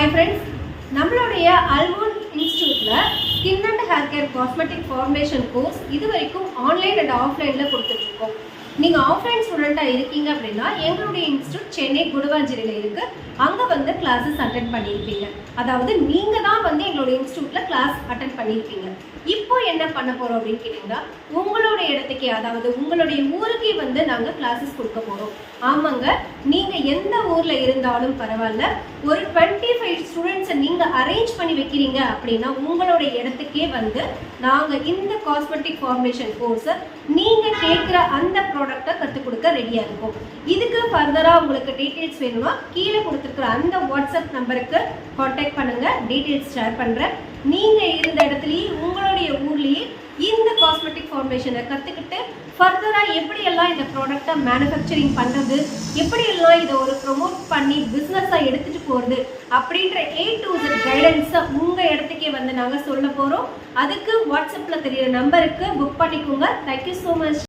Hi friends, நம்மளுடைய அல்வோன் இன்ஸ்டிடியூட்ல skin and hair care cosmetic formation course இது வரைக்கும் ஆன்லைன் அண்ட் ஆஃப்லைனில் கொடுத்துட்ருக்கோம். நீங்கள் ஆஃப்லைன் ஸ்டூடெண்ட்டாக இருக்கீங்க அப்படின்னா எங்களுடைய இன்ஸ்டியூட் சென்னை குடுவாஞ்சேரியில் இருக்குது. அங்கே வந்து கிளாஸஸ் அட்டென்ட் பண்ணியிருப்பீங்க. அதாவது நீங்கள் தான் வந்து எங்களுடைய இன்ஸ்டியூட்டில் கிளாஸ் அட்டென்ட் பண்ணியிருப்பீங்க. இப்போ என்ன பண்ண போகிறோம் அப்படின்னு கேட்டிங்கன்னா, உங்களுடைய இடத்துக்கே, அதாவது உங்களுடைய ஊருக்கே வந்து நாங்கள் கிளாஸஸ் கொடுக்க போகிறோம். ஆமாங்க, நீங்கள் எந்த ஊரில் இருந்தாலும் பரவாயில்ல, ஒரு 25 ஸ்டூடெண்ட்ஸை நீங்கள் அரேஞ்ச் பண்ணி வைக்கிறீங்க அப்படின்னா உங்களுடைய இடத்துக்கே வந்து நாங்கள் இந்த காஸ்மெட்டிக் ஃபார்மேஷன் கோர்ஸை நீங்கள் கேட்குற அந்த ப்ராடக்டை கற்றுக் கொடுக்க ரெடியாக இருக்கும். இதுக்கு ஃபர்தராக உங்களுக்கு டீட்டெயில்ஸ் வேணும்னா கீழே கொடுத்துருக்குற அந்த வாட்ஸ்அப் நம்பருக்கு காண்டாக்ட் பண்ணுங்கள், டீட்டெயில்ஸ் ஷேர் பண்ணுறேன். நீங்கள் இருந்த இடத்துலையே உங்களுடைய ஊர்லேயே இந்த காஸ்மெட்டிக் ஃபார்மேஷனை கற்றுக்கிட்டு ஃபர்தராக எப்படியெல்லாம் இந்த ப்ராடக்டை மேனுஃபேக்சரிங் பண்ணுறது, எப்படியெல்லாம் இதை ஒரு ப்ரொமோட் பண்ணி பிஸ்னஸாக எடுத்துகிட்டு போகிறது அப்படின்ற A to Z கைடன்ஸை உங்கள் இடத்துக்கே வந்து நாங்கள் சொல்ல போகிறோம். அதுக்கு வாட்ஸ்அப்பில் தெரியிற நம்பருக்கு புக் பண்ணிக்கோங்க. Thank you so much.